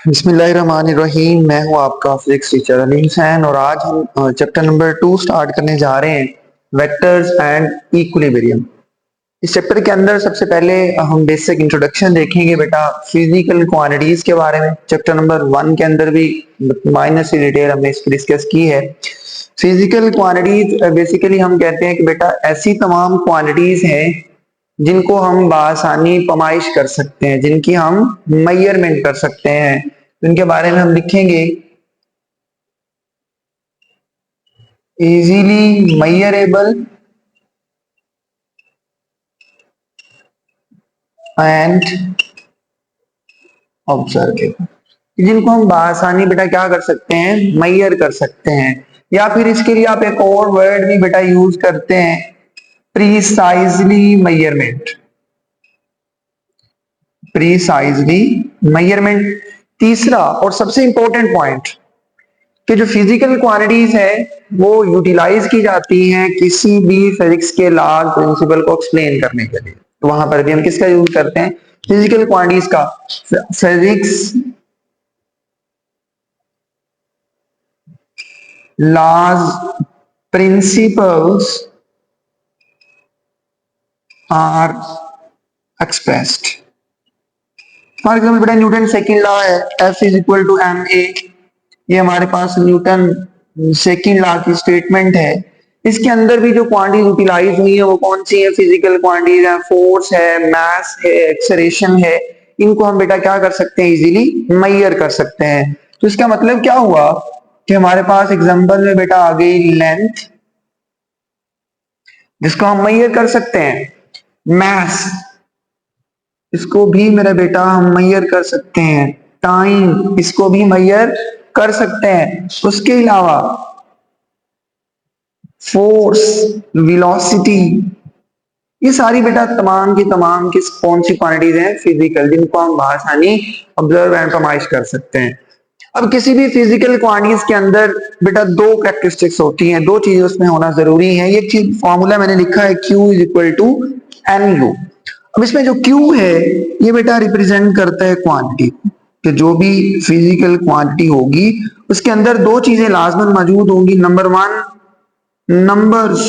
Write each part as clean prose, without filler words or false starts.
बिस्मिल्लाहिर्रहमानिर्रहीम। मैं हूं आपका फिजिक्स टीचर अली हुसैन और आज हम चैप्टर नंबर 2 स्टार्ट करने जा रहे हैं, वेक्टर्स एंड इक्विलिब्रियम। इस चैप्टर के अंदर सबसे पहले हम बेसिक इंट्रोडक्शन देखेंगे बेटा फिजिकल क्वांटिटीज के बारे में। चैप्टर नंबर 1 के अंदर भी माइनर सी डिटेल हमने इसकी डिस्कस की है। फिजिकल क्वांटिटीज बेसिकली हम कहते हैं कि बेटा ऐसी तमाम क्वांटिटीज हैं जिनको हम बआसानी पैमाइश कर सकते हैं, जिनकी हम मेजरमेंट कर सकते हैं। तो इनके बारे में हम लिखेंगे इजीली मेजरेबल एंड ऑब्जर्वेबल, जिनको हम बआसानी बेटा क्या कर सकते हैं, मेजर कर सकते हैं। या फिर इसके लिए आप एक और वर्ड भी बेटा यूज करते हैं, प्रीसाइजली मेजरमेंट। Precisely measurement. तीसरा और सबसे इंपॉर्टेंट पॉइंट कि जो फिजिकल क्वांटिटीज है वो यूटिलाइज की जाती हैं किसी भी फिजिक्स के लॉ प्रिंसिपल को एक्सप्लेन करने के लिए। तो वहां पर भी हम किसका यूज करते हैं, फिजिकल क्वांटिटीज का। Physics laws principles are expressed. For example बेटा न्यूटन सेकंड लॉ है, F is equal to ma। ये हमारे पास न्यूटन सेकंड लॉ की स्टेटमेंट है। इसके अंदर भी जो क्वांटिटीज यूटिलाइज हुई है वो कौन सी है, फिजिकल क्वांटिटीज है, फोर्स है, मास है, एक्सेलरेशन है। इनको हम बेटा क्या कर सकते हैं, इजीली मेजर कर सकते हैं। तो इसका मतलब क्या हुआ कि हमारे पास एग्जांपल में बेटा आ गई लेंथ, जिसको हम मेजर कर सकते हैं। मास, इसको भी मेरा बेटा हम मेजर कर सकते हैं। टाइम, इसको भी मेजर कर सकते हैं। उसके अलावा फोर्स, वेलोसिटी, ये सारी बेटा तमाम की तमाम किस कौन सी क्वांटिटीज हैं, फिजिकल, जिनको हम आसानी ऑब्जर्व एंड पैमाइश कर सकते हैं। अब किसी भी फिजिकल क्वांटिटीज के अंदर बेटा दो कैरेक्टरिस्टिक्स होती हैं, दो चीजें उसमें होना जरूरी है। एक चीज फॉर्मूला मैंने लिखा है, Q is equal to N U. अब इसमें जो Q है ये बेटा रिप्रेजेंट करता है क्वांटिटी, कि जो भी फिजिकल क्वांटिटी होगी उसके अंदर दो चीजें लाजमन मौजूद होंगी। नंबर 1 नंबर्स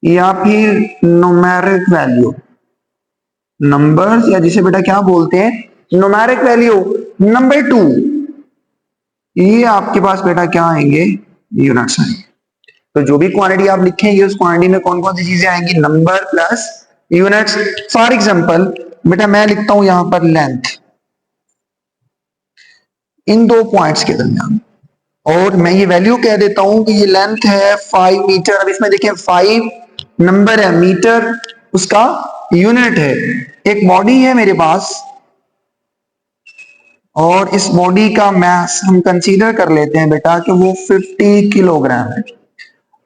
या फिर न्यूमेरिक वैल्यू। नंबर्स या जिसे बेटा क्या बोलते हैं, न्यूमेरिक वैल्यू। नंबर 2 ये आपके पास बेटा क्या आएंगे, यूनिट्स आएंगे। तो जो भी क्वांटिटी आप लिखेंगे उस क्वांटिटी में कौन कौन सी चीजें आएंगी, number plus units. For example बेटा मैं लिखता हूं यहां पर लेंथ, इन दो पॉइंट्स के दरमियान, और मैं ये वैल्यू कह देता हूं कि ये लेंथ है 5 मीटर। अब इसमें देखें 5 नंबर है, मीटर उसका यूनिट है। एक बॉडी है मेरे पास और इस बॉडी का मास हम कंसीडर कर लेते हैं बेटा कि वो 50 किलोग्राम है।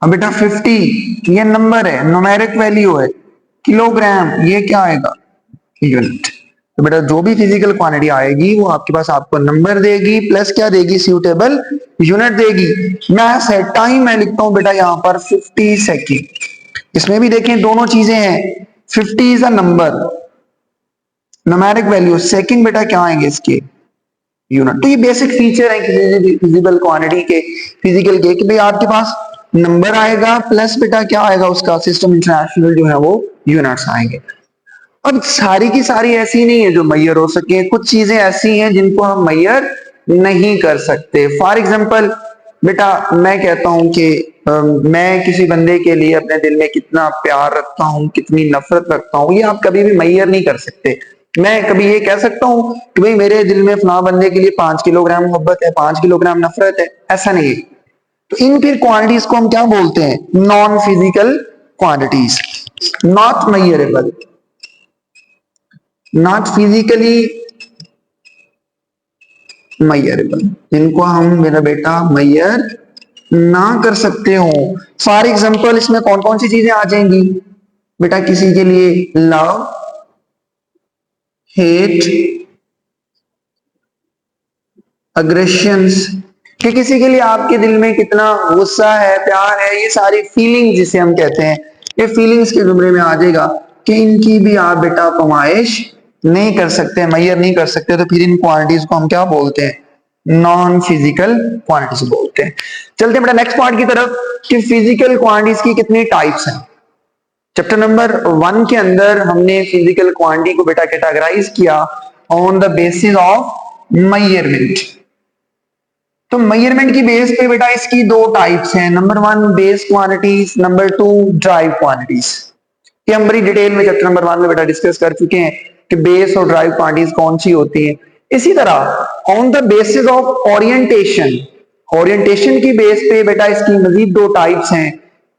अब बेटा 50 ये नंबर है, न्यूमेरिक वैल्यू है। किलोग्राम ये क्या आएगा, यूनिट। तो बेटा जो भी फिजिकल क्वांटिटी आएगी वो आपके पास आपको नंबर देगी प्लस क्या देगी, सूटेबल यूनिट देगी। मास है, टाइम मैं लिखता हूं बेटा यहां पर 50 सेकेंड। इसमें भी देखें दोनों चीजें हैं, 50 is a number, numeric value, second बेटा क्या आएंगे इसके, यूनिट। तो ये बेसिक फीचर है किसी फिजिकल क्वांटिटी के, फिजिकल के, कि भाई आपके पास नंबर आएगा प्लस बेटा क्या आएगा उसका सिस्टम इंटरनेशनल जो है वो यूनिट्स आएंगे। अब सारी की सारी ऐसी नहीं है जो मेजर हो सके, कुछ चीजें ऐसी हैं जिनको हम मेजर नहीं कर सकते। फॉर एग्जांपल बेटा मैं कहता हूं कि मैं किसी बंदे के लिए अपने दिल में कितना प्यार रखता हूं, कितनी नफरत रखता हूं, ये आप कभी भी मेजर नहीं कर सकते। मैं कभी ये कह सकता हूं कि भाई मेरे दिल में फला बंदे के लिए 5 किलोग्राम मोहब्बत है, 5 किलोग्राम नफरत है, ऐसा नहीं है। तो इन फिर क्वांटिटीज को हम क्या बोलते हैं, non physical quantities, not measurable, not physically measurable, जिनको हम मेरा बेटा मेजर ना कर सकते हो। फॉर एग्जांपल इसमें कौन कौन सी चीजें आ जाएंगी बेटा, किसी के लिए लव, हेट, अग्रेशंस, कि किसी के लिए आपके दिल में कितना गुस्सा है, प्यार है, ये सारी फीलिंग्स जिसे हम कहते हैं, ये फीलिंग्स के जुमरे में आ जाएगा कि इनकी भी आप बेटा पैमाइश नहीं कर सकते, मेजर नहीं कर सकते, तो फिर इन क्वांटिटीज को हम क्या बोलते हैं? नॉन फिजिकल क्वांटिटीज बोलते हैं। चलते हैं बेटा नेक्स्ट पार्ट की तरफ कि फिजिकल क्वांटिटीज की कितनी टाइप्स हैं। चैप्टर नंबर 1 के अंदर हमने फिजिकल क्वांटिटी को बेटा कैटेगराइज किया on the basis of measurement. तो मेजरमेंट की बेस पे बेटा इसकी दो टाइप्स हैं, number 1 base quantities, number 2 drive quantities. ये हम बड़ी डिटेल में चैप्टर नंबर 1 में बेटा डिस्कस कर चुके हैं कि बेस और ड्राइव क्वांटिटीज कौन सी होती हैं। इसी तरह on the basis of orientation, orientation की बेस पे बेटा इसकी मजीद दो टाइप्स हैं,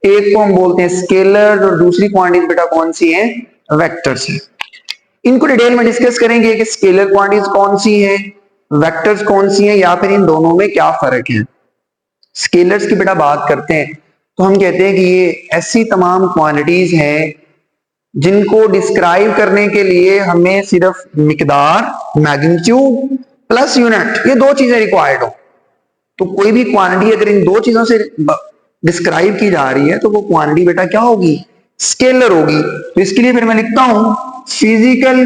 एक को हम बोलते हैं स्केलर और दूसरी क्वांटिटीज बेटा कौन सी है? वेक्टर्स है। इनको डिटेल में डिस्कस करेंगे कि स्केलर क्वांटिटीज कौन सी है, वेक्टर्स कौन सी है, या फिर इन दोनों में क्या फर्क है। स्केलर्स की बेटा बात करते हैं तो हम कहते हैं कि ये ऐसी तमाम क्वांटिटीज हैं जिनको डिस्क्राइब करने के लिए हमें सिर्फ मिकदार, मैग्नीट्यूड प्लस यूनिट, ये दो चीजें रिक्वायर्ड हो। तो कोई भी क्वांटिटी अगर इन दो चीजों से डिस्क्राइब की जा रही है तो वो क्वांटिटी बेटा क्या होगी? स्केलर होगी। तो इसके लिए फिर मैं लिखता हूं physical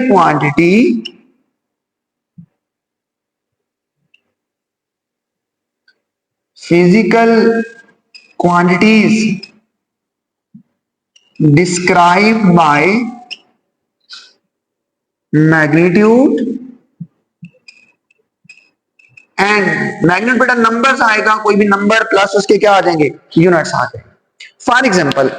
quantity described by magnitude and magnitude बेटा नंबर्स आएगा, कोई भी नंबर प्लस उसके क्या आ जाएंगे? यूनिट्स आ जाएंगे। फॉर एग्जांपल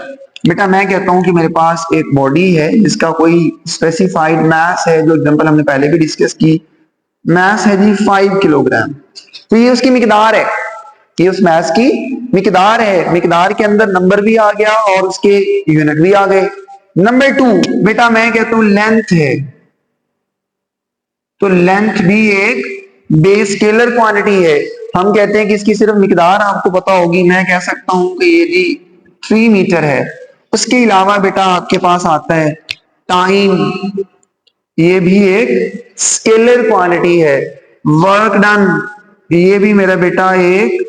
बेटा मैं कहता हूं कि मेरे पास एक बॉडी है जिसका कोई स्पेसिफाइड मास है, जो एग्जांपल हमने पहले भी डिस्कस की, मास है जी 5 किलोग्राम। तो ये उसकी मिकदार है, ये उस मास की मिकदार है। मिकदार के अंदर नंबर भी आ गया और उसके यूनिट भी आ गए। नंबर 2 बेटा मैं कहता हूं लेंथ है, तो लेंथ भी एक बेस स्केलर क्वांटिटी है। हम कहते हैं कि इसकी सिर्फ मिकदार आपको पता होगी, मैं कह सकता हूं कि ये जी 3 मीटर है। उसके अलावा बेटा आपके पास आता है टाइम, ये भी एक स्केलर क्वांटिटी है। वर्क डन, ये भी मेरा बेटा एक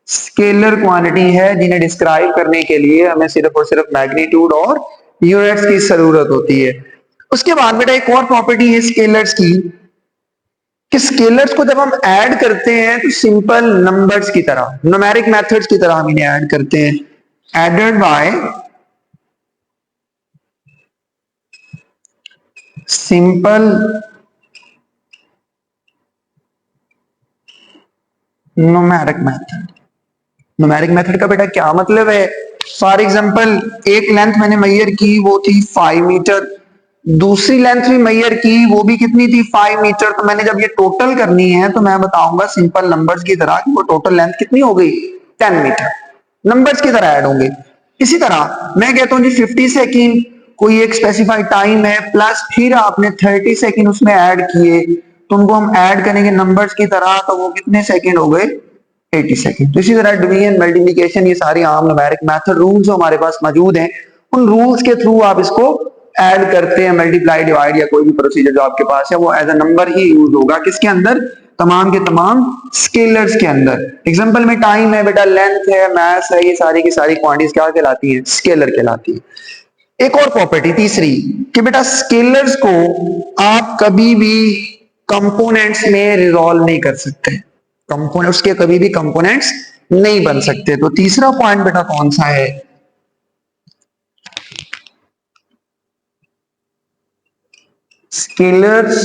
स्केलर क्वांटिटी है, जिन्हें डिस्क्राइब करने के लिए हमें सिर्फ और सिर्फ मैग्नीट्यूड और यूनिट्स की जरूरत होती है। उसके बाद बेटा एक और प्रॉपर्टी है स्केलर्स की कि स्केलर्स को जब हम ऐड करते हैं तो सिंपल नंबर्स की तरह, न्यूमेरिक मेथड्स की तरह हम इन्हें ऐड करते हैं। Added by simple numeric method. Numeric method का बेटा क्या मतलब है? फॉर एग्जांपल एक लेंथ मैंने मेजर की, वो थी 5 मीटर, दूसरी लेंथ भी मेजर की, वो भी कितनी थी? 5 मीटर। तो मैंने जब ये टोटल करनी है तो मैं बताऊंगा सिंपल नंबर्स की तरह कि वो टोटल लेंथ कितनी हो गई? 10 मीटर। नंबर्स की तरह ऐड होंगे। इसी तरह मैं कहता हूं जी 50 सेकेंड, कोई एक स्पेसिफाइड टाइम है, प्लस फिर आपने 30 सेकेंड उसमें ऐड किए, तो उनको हम ऐड करेंगे नंबर्स की तरह, तो वो कितने सेकेंड हो गए? 80 सेकेंड। तो इसी तरह डिवीजन, मल्टीप्लिकेशन, ये सारी आम न्यूमेरिक मेथड रूल्स हमारे पास मौजूद हैं, उन रूल्स के थ्रू आप इसको ऐड करते हैं। मल्टीप्लाई, डिवाइड या कोई भी प्रोसीजर जो आपके पास है वो एज अ नंबर ही यूज होगा। किसके अंदर? तमाम के तमाम स्केलर्स के अंदर। एग्जांपल में टाइम है बेटा, लेंथ है, मास है, ये सारी की सारी क्वांटिटीज क्या कहलाती हैं? स्केलर कहलाती है। एक और प्रॉपर्टी तीसरी कि बेटा स्केलर्स को आप कभी भी कंपोनेंट्स में रिजॉल्व नहीं कर सकते, कंपोनेंट्स के कभी भी कंपोनेंट्स नहीं बन सकते। तो तीसरा पॉइंट बेटा कौन सा है? Scalars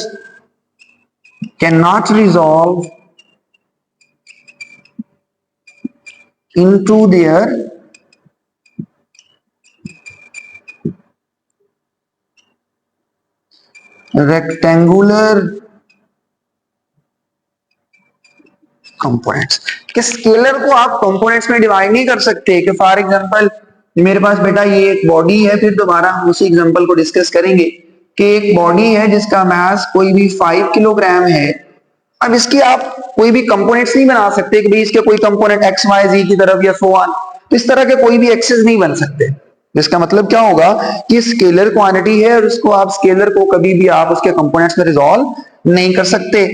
cannot resolve into their rectangular components। कि स्केलर को आप कंपोनेंट्स में डिवाइड नहीं कर सकते। कि फॉर एग्जांपल मेरे पास बेटा ये एक बॉडी है, फिर दोबारा हम उसी एग्जांपल को डिस्कस करेंगे कि एक बॉडी है जिसका मास कोई भी 5 किलोग्राम है। अब इसकी आप कोई भी कंपोनेंट्स नहीं बना सकते कि भाई इसके कोई कंपोनेंट एक्स वाई जी की तरफ या सो ऑन, तो इस तरह के कोई भी एक्सेस नहीं बन सकते। इसका मतलब क्या होगा कि स्केलर क्वांटिटी है और उसको आप स्केलर को कभी भी आप उसके कंपोनेंट्स में रिजॉल्व नहीं कर सकते।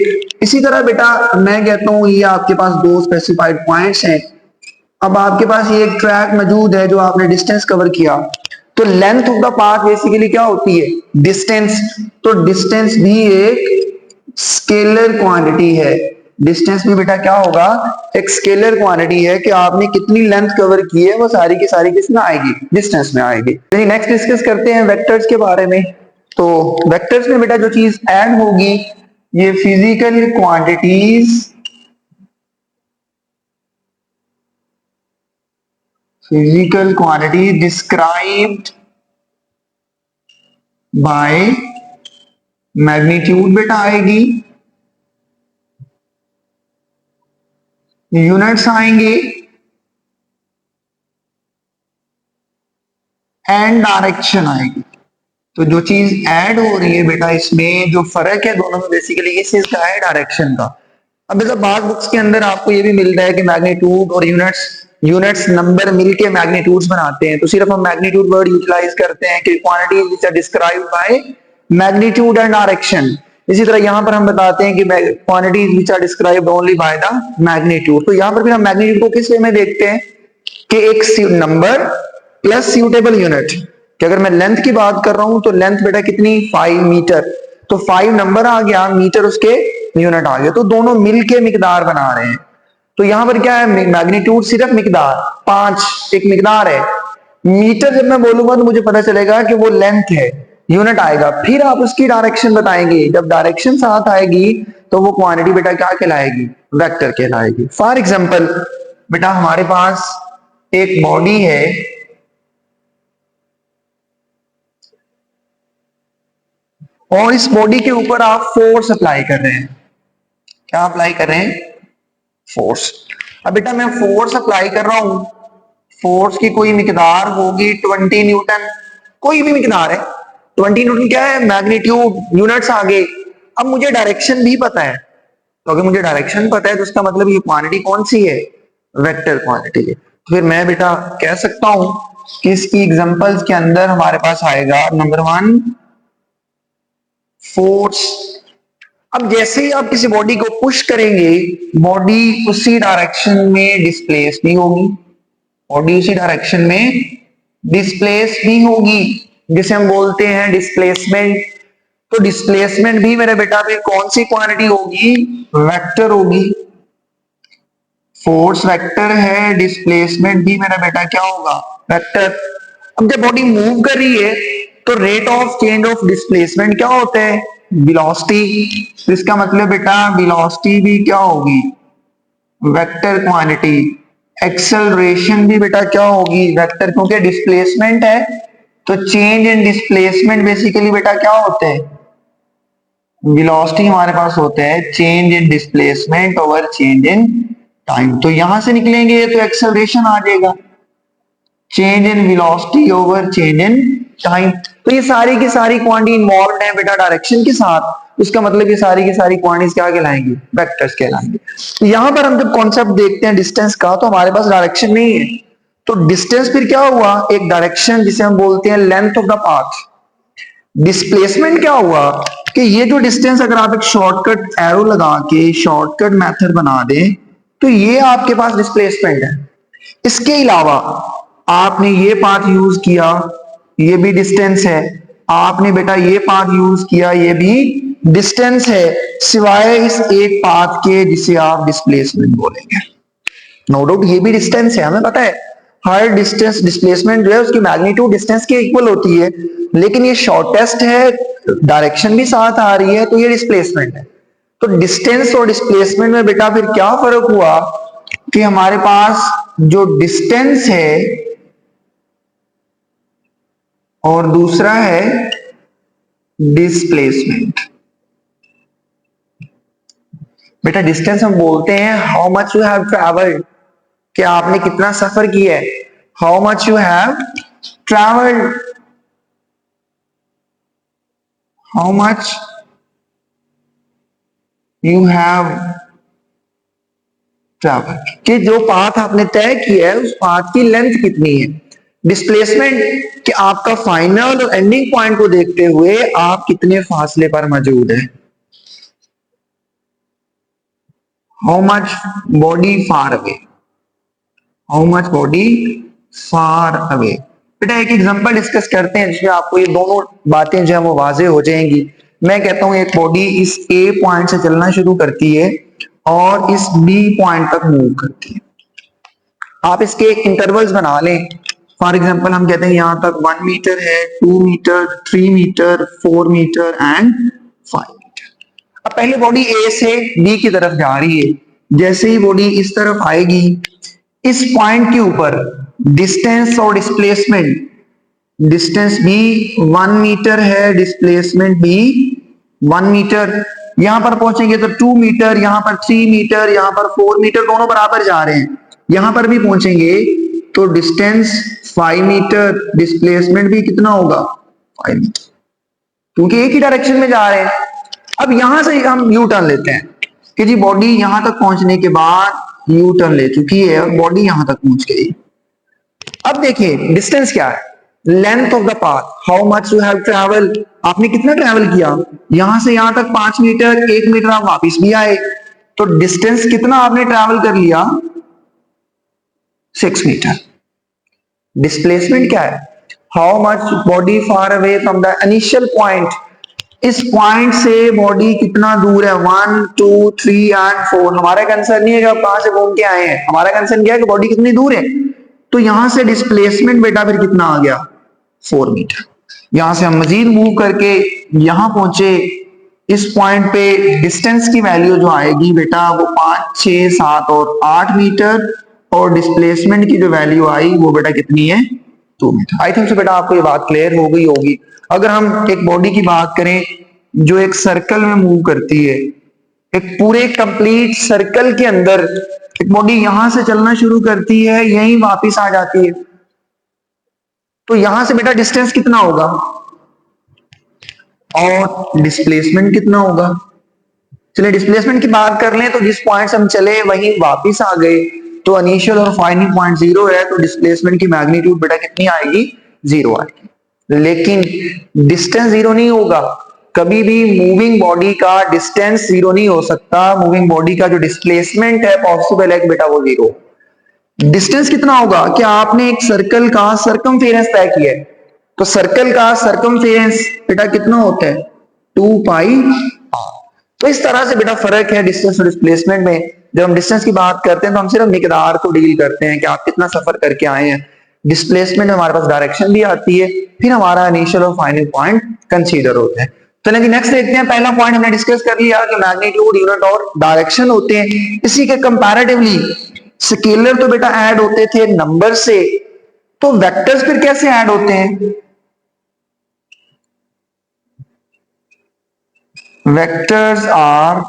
इसी तरह बेटा मैं कहता हूं ये आपके पास दो स्पेसिफाइड पॉइंट्स हैं। अब आपके पास ये एक ट्रैक मौजूद है जो आपने डिस्टेंस कवर किया, तो length of the path basically क्या होती है, डिस्टेंस। तो डिस्टेंस भी एक स्केलर क्वांटिटी है। डिस्टेंस भी बेटा क्या होगा, एक स्केलर क्वांटिटी है कि आपने कितनी लेंथ कवर की है, वो सारी की सारी किसमें आएगी, डिस्टेंस में आएगी। नेक्स्ट डिस्कस करते हैं वेक्टर्स के बारे में। तो वेक्टर्स में बेटा जो चीज ऐड होगी, ये physical quantities, physical quantity described by magnitude बेटा आएगी, यूनिट्स आएंगे, एंड डायरेक्शन आएगी। तो जो चीज ऐड हो रही है बेटा, इसमें जो फर्क है दोनों में बेसिकली इस चीज का है डायरेक्शन का। अब बेटा बाद बुक्स के अंदर आपको ये भी मिल रहा है कि मैग्नीट्यूड और यूनिट्स, यूनिट्स नंबर मिलके मैग्नीट्यूड्स बनाते हैं। तो सिर्फ हम मैग्नीट्यूड वर्ड यूटिलाइज करते हैं कि quantities which are described by magnitude and direction. इसी तरह यहां पर हम बताते हैं कि quantities which are described only by the magnitude. तो यहां पर भी हम मैग्नीट्यूड को किस वे में देखते हैं कि एक नंबर प्लस सूटेबल यूनिट। कि अगर मैं लेंथ की बात कर रहा हूं तो लेंथ बेटा कितनी, 5 मीटर। तो 5 नंबर आ गया, मीटर उसके यूनिट आ गया, तो दोनों मिलके मिकदार बना रहे हैं। तो यहां पर क्या है, मैग्नीट्यूड सिर्फ मिकदार, 5 एक मिकदार है। मीटर जब मैं बोलूंगा तो मुझे पता चलेगा कि वो लेंथ है, यूनिट आएगा। फिर आप उसकी डायरेक्शन बताएंगे, जब डायरेक्शन साथ आएगी तो वो क्वांटिटी बेटा क्या कहलाएगी, वेक्टर कहलाएगी। फॉर एग्जाम्पल बेटा हमारे पास एक बॉडी है, और इस बॉडी के ऊपर आप फोर्स अप्लाई कर रहे हैं। क्या अप्लाई कर रहे हैं, फोर्स। अब बेटा मैं फोर्स अप्लाई कर रहा हूं, फोर्स की कोई मिकदार होगी 20 न्यूटन, कोई भी मिकदार है। 20 न्यूटन क्या है, मैग्नीट्यूड, यूनिट्स आगे। अब मुझे डायरेक्शन भी पता है, तो अगर मुझे डायरेक्शन पता है तो उसका मतलब ये क्वांटिटी कौन सी है, वेक्टर क्वांटिटी है। तो फिर मैं बेटा कह सकता हूं कि इसकी एग्जांपल्स के अंदर हमारे पास आएगा नंबर 1 फोर्स। अब जैसे ही आप किसी बॉडी को पुश करेंगे, बॉडी उसी डायरेक्शन में डिस्प्लेस भी होगी, बॉडी उसी डायरेक्शन में डिस्प्लेस भी होगी, जिसे हम बोलते हैं डिस्प्लेसमेंट। तो डिस्प्लेसमेंट भी मेरे बेटा फिर कौन सी क्वांटिटी होगी, वेक्टर होगी। फोर्स वेक्टर है, डिस्प्लेसमेंट भी मेरा बेटा क्या होगा, वेक्टर। अब जब बॉडी मूव कर रही है तो rate of change of displacement क्या होता है, वेलोसिटी। तो इसका मतलब बेटा वेलोसिटी भी क्या होगी, वेक्टर क्वांटिटी। एक्सेलरेशन भी बेटा क्या होगी, वेक्टर, क्योंकि डिस्प्लेसमेंट है। तो चेंज इन डिस्प्लेसमेंट बेसिकली बेटा क्या होते हैं, वेलोसिटी हमारे पास होता है change in displacement over change in time. तो यहां से निकलेंगे तो एक्सेलरेशन आ जाएगा, change in velocity over change in time. तो ये सारी की सारी क्वांटिटी इन्वॉल्व है बेटा डायरेक्शन के साथ। उसका मतलब ये सारी की सारी क्वांटिटीज क्या कहलाएंगी, वेक्टर्स कहलाएंगे। तो यहां पर हम जब कॉन्सेप्ट देखते हैं डिस्टेंस का, तो हमारे पास डायरेक्शन नहीं है। तो डिस्टेंस फिर क्या हुआ, एक डायरेक्शन जिसे हम बोलते हैं length of the path. Displacement क्या हुआ कि ये जो डिस्टेंस, अगर आप एक शॉर्टकट एरो लगा के शॉर्टकट मेथड बना दें तो ये आपके पास डिस्प्लेसमेंट है। इसके अलावा आपने ये पाथ यूज किया, ये भी डिस्टेंस है। आपने बेटा ये पाथ यूज किया, ये भी डिस्टेंस है, सिवाय इस एक पाथ के जिसे आप डिस्प्लेसमेंट बोलेंगे। नो डाउट ये भी डिस्टेंस है, हमें पता है हर डिस्टेंस डिस्प्लेसमेंट जो है उसकी मैग्नीट्यूड डिस्टेंस के इक्वल होती है, लेकिन ये शॉर्टेस्ट है, डायरेक्शन भी साथ आ रही है, तो ये डिस्प्लेसमेंट है। तो डिस्टेंस और डिस्प्लेसमेंट में बेटा फिर क्या फर्क हुआ कि हमारे पास जो डिस्टेंस है और दूसरा है डिस्प्लेसमेंट। बेटा डिस्टेंस हम बोलते हैं how much you have travelled, कि आपने कितना सफर किया है, how much you have travelled, how much you have travel, कि जो पाथ आपने तय किया है उस पाथ की लेंथ कितनी है। डिस्प्लेसमेंट कि आपका फाइनल और एंडिंग पॉइंट को देखते हुए आप कितने फासले पर मौजूद है, how much body far away, how much body far away. बेटा एक एग्जांपल डिस्कस करते हैं जिसमें आपको ये दोनों बातें जो है वो वाजे हो जाएंगी। मैं कहता हूं एक बॉडी इस ए पॉइंट से चलना शुरू करती है और इस बी पॉइंट तक मूव करती है। आप इसके इंटरवल्स बना लें। फॉर एग्जांपल हम कहते हैं यहां तक 1 मीटर है, 2 metre, 3 metre, 4 metre and 5 metre. अब पहले बॉडी ए से बी की तरफ जा रही है। जैसे ही बॉडी इस तरफ आएगी, इस पॉइंट के ऊपर डिस्टेंस और डिस्प्लेसमेंट, डिस्टेंस भी 1 मीटर है, डिस्प्लेसमेंट भी 1 मीटर। यहां पर पहुंचेंगे तो 2 मीटर, यहां पर 3 मीटर, यहां पर 4 मीटर, दोनों बराबर जा रहे हैं। यहां पर भी पहुंचेंगे तो डिस्टेंस 5 मीटर, डिस्प्लेसमेंट भी कितना होगा 5 मीटर, क्योंकि एक ही डायरेक्शन में जा रहे हैं। अब यहां से हम यू टर्न लेते हैं कि जी बॉडी यहां तक पहुंचने के बाद यू टर्न ले चुकी है और बॉडी यहां तक पहुंच गई। अब देखिए डिस्टेंस क्या है, length of the path, how much you have travel, आपने कितना ट्रैवल किया, यहां से यहां तक 5 मीटर, 1 मीटर आप वापस भी आए, तो डिस्टेंस कितना आपने ट्रैवल कर लिया 6 मीटर। डिस्प्लेसमेंट क्या है, how much body far away from the initial point, इस पॉइंट से बॉडी कितना दूर है, 1 2 3 एंड 4। हमारा कंसर्न नहीं है कि आप कहां से घूम के आए हैं, हमारा कंसर्न क्या है कि बॉडी कितनी दूर है। तो यहां से डिस्प्लेसमेंट बेटा फिर कितना आ गया 4 मीटर। यहां से हम मजीद मूव करके यहां पहुंचे, इस पॉइंट पे डिस्टेंस की वैल्यू जो आएगी बेटा वो 5 6 7 और 8 मीटर, और डिस्प्लेसमेंट की जो वैल्यू आई वो बेटा कितनी है 2 मीटर। आई थिंक बेटा आपको ये बात क्लियर हो गई होगी। अगर हम एक बॉडी की बात करें जो एक सर्कल में मूव करती है, एक पूरे कंप्लीट सर्कल के अंदर एक बॉडी यहां से चलना शुरू करती है, यहीं वापस आ जाती है, तो यहां से बेटा डिस्टेंस कितना होगा और डिस्प्लेसमेंट कितना होगा। चलिए डिस्प्लेसमेंट की बात कर लें, तो जिस पॉइंट से हम चले वहीं वापस आ गए, तो इनिशियल और फाइनल पॉइंट 0 है, तो डिस्प्लेसमेंट की मैग्नीट्यूड बेटा कितनी आएगी 0 आएगी। लेकिन डिस्टेंस 0 नहीं होगा, कभी भी मूविंग बॉडी का डिस्टेंस 0 नहीं हो सकता। मूविंग बॉडी का जो डिस्प्लेसमेंट है पॉसिबल है कि बेटा वो 0। डिस्टेंस कितना होगा कि आपने एक सर्कल का सरकमफेरेंस तय किया है, तो सर्कल का सरकमफेरेंस बेटा कितना होता है 2 पाई r। तो इस तरह से बेटा फर्क है डिस्टेंस और डिस्प्लेसमेंट में। जब हम डिस्टेंस की बात करते हैं तो हम सिर्फ मिकदार को डील करते हैं कि आप कितना सफर करके आए हैं। डिस्प्लेसमेंट में हमारे पास डायरेक्शन भी आती है, फिर हमारा इनिशियल और फाइनल पॉइंट कंसीडर होते हैं। चलिए कि नेक्स्ट देखते हैं। पहला पॉइंट हमने डिस्कस कर लिया कि मैग्नीट्यूड, यूनिट और डायरेक्शन होते हैं। इसी के कंपैरेटिवली स्केलर तो बेटा ऐड होते थे नंबर से, तो वेक्टर्स फिर कैसे ऐड होते हैं। Vectors are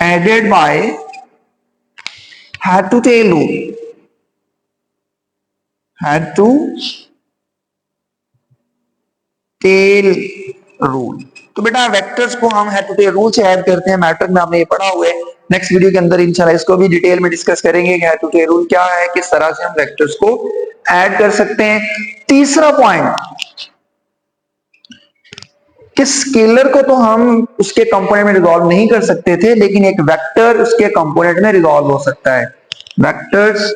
added by head to tail rule, head to tail rule. तो बेटा वेक्टर्स को हम हेड टू टेल रूल से ऐड करते हैं। मैट्रिक में आपने ये पढ़ा हुआ है, नेक्स्ट वीडियो के अंदर इंशाल्लाह इसको भी डिटेल में डिस्कस करेंगे कि हेड टू टेल रूल क्या है, किस तरह से हम वेक्टर्स को ऐड कर सकते हैं। तीसरा पॉइंट कि स्केलर को तो हम उसके कंपोनेंट में रिजॉल्व नहीं कर सकते थे, लेकिन एक वेक्टर उसके कंपोनेंट में रिजॉल्व हो सकता है। Vectors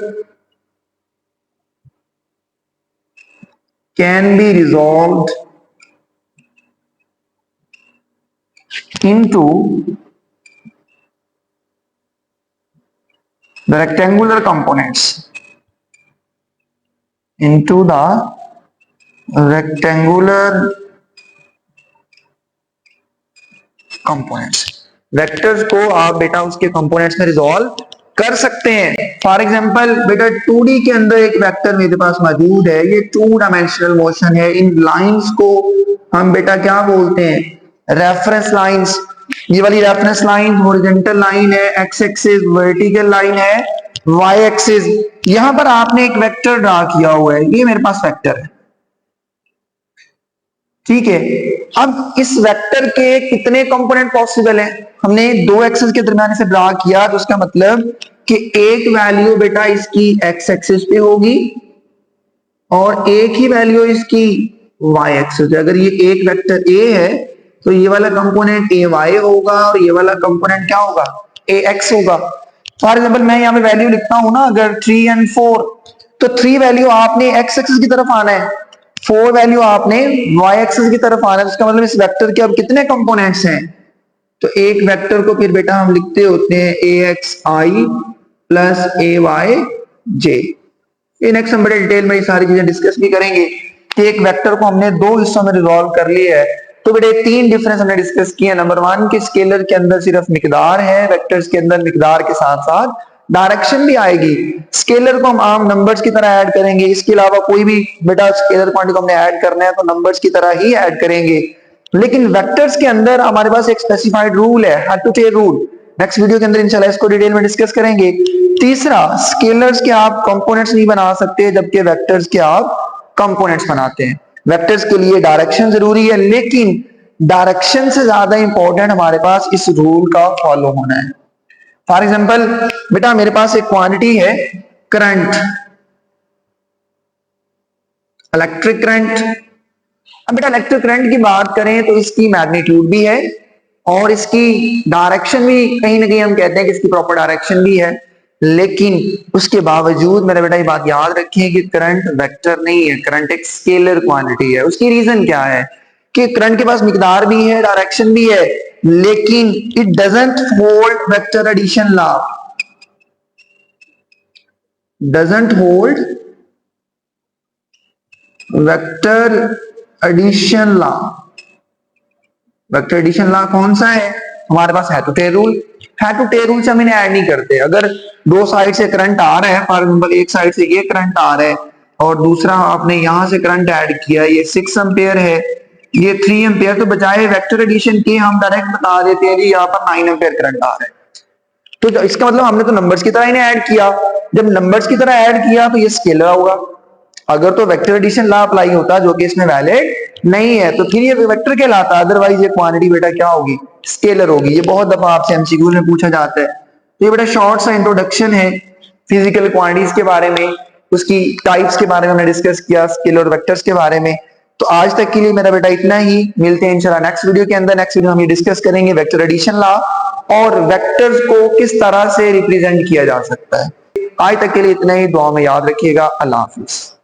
can be resolved into the rectangular components, into the rectangular components। Vectors को आप बेटा उसके कंपोनेंट्स में रिजॉल्व कर सकते हैं। फॉर एग्जांपल बेटा 2D के अंदर एक वेक्टर मेरे पास मौजूद है, ये 2 डायमेंशनल मोशन है। इन लाइंस को हम बेटा क्या बोलते हैं रेफरेंस लाइंस। ये वाली रेफरेंस लाइन हॉरिजॉन्टल लाइन है, एक्स एक्सिस वर्टिकल लाइन है, वाई एक्सिस। यहां पर आपने एक वेक्टर ड्रा किया हुआ है, ये मेरे पास वेक्टर है, ठीक है। अब इस वेक्टर के कितने कंपोनेंट पॉसिबल हैं, हमने 2 एक्सिस के दरमियान इसे ड्रा किया, तो उसका मतलब कि एक वैल्यू बेटा इसकी एक्स एक्सिस पे होगी और एक ही वैल्यू इसकी वाई एक्सिस पे। अगर ये एक वेक्टर ए है तो ये वाला कंपोनेंट ए वाई होगा और ये वाला कंपोनेंट क्या होगा ए एक्स होगा। फॉर एग्जाम्पल मैं यहाँ पे वैल्यू लिखता हूं ना, अगर 3 और 4 तो 3 वैल्यू आपने x एक्सिस की तरफ आना है, 4 वैल्यू आपने y एक्सिस की तरफ आना है। इसका मतलब इस वेक्टर के अब कितने कंपोनेंट्स हैं? तो एक वेक्टर को फिर बेटा हम लिखते होते हैं axi प्लस ayj। ये नेक्स्ट हम बड़े डिटेल में ये सारी चीजें डिस्कस भी करेंगे कि एक वेक्टर को हमने दो हिस्सों में रिजॉल्व कर लिया है। तो बेटे 3 डिफरेंस हमने डिस्कस किए। नंबर 1 के स्केलर के अंदर सिर्फ मिकदार है, वेक्टर्स के अंदर मिकदार के साथ साथ डायरेक्शन भी आएगी। स्केलर को हम आम नंबर्स की तरह ऐड करेंगे, इसके अलावा कोई भी बेटा स्केलर क्वांटिटी को हमने ऐड करना है तो नंबर्स की तरह ही ऐड करेंगे। लेकिन वेक्टर्स के अंदर हमारे पास एक स्पेसिफाइड रूल है, head to tail rule. Next video के अंदर इंशाल्लाह इसको डिटेल में डिस्कस करेंगे। तीसरा, स्केलर्स के आप कंपोनेंट्स नहीं बना सकते जबकि वेक्टर्स के आप कंपोनेंट्स बनाते हैं। वेक्टर्स के लिए डायरेक्शन जरूरी है, लेकिन डायरेक्शन से ज्यादा इंपॉर्टेंट हमारे पास इस रूल का फॉलो होना है। फॉर एग्जाम्पल बेटा मेरे पास एक क्वांटिटी है करंट, इलेक्ट्रिक करंट। अब बेटा इलेक्ट्रिक करंट की बात करें तो इसकी मैग्नीट्यूड भी है और इसकी डायरेक्शन भी कहीं ना कहीं हम कहते हैं कि इसकी प्रॉपर डायरेक्शन भी है, लेकिन उसके बावजूद मेरा बेटा ये बात याद रखिए कि करंट वेक्टर नहीं है, करंट एक स्केलर क्वांटिटी है। उसकी रीजन क्या है कि करंट के पास मिकदार भी है, डायरेक्शन भी है, लेकिन it doesn't hold vector addition law, doesn't hold vector addition law. Vector addition law कौन सा है? हमारे पास है to tail rule. Head to tail rule से हम इन्हें ऐड नहीं करते। अगर दो साइड से करंट आ रहा है, फॉर एग्जाम्पल एक साइड से ये करंट आ रहा है और दूसरा आपने यहां से करंट ऐड किया, ये 6 एम्पियर है, ये 3 एम्पियर, तो बजाय वेक्टर एडिशन के हम डायरेक्ट बता देते हैं जी यहाँ पर 9 एम्पियर करंट आ रहा है। तो इसका मतलब हमने तो नंबर्स की तरह इन्हें ऐड किया। जब नंबर्स की तरह ऐड किया तो ये स्केलर होगा। अगर तो वेक्टर एडिशन लॉ अप्लाई होता जो कि इसमें वैलिड नहीं है तो फिर ये वेक्टर कहलाता, अदरवाइज ये क्वांटिटी बेटा क्या होगी? स्केलर होगी। ये बहुत दफा आपसे एमसीक्यू में पूछा जाता है। तो ये बेटा शॉर्ट सा इंट्रोडक्शन है फिजिकल क्वांटिटीज के बारे में, उसकी टाइप्स के बारे में हमने डिस्कस किया, स्केलर और वेक्टर्स के बारे में। तो आज तक के लिए मेरा बेटा इतना ही। मिलते हैं इंशाल्लाह नेक्स्ट वीडियो के अंदर। नेक्स्ट वीडियो हम ये डिस्कस करेंगे वेक्टर एडिशन लॉ और वेक्टर्स को किस तरह से रिप्रेजेंट किया जा सकता है। आज तक के लिए इतना ही। दुआ में याद रखिएगा। अल्लाह हाफिज।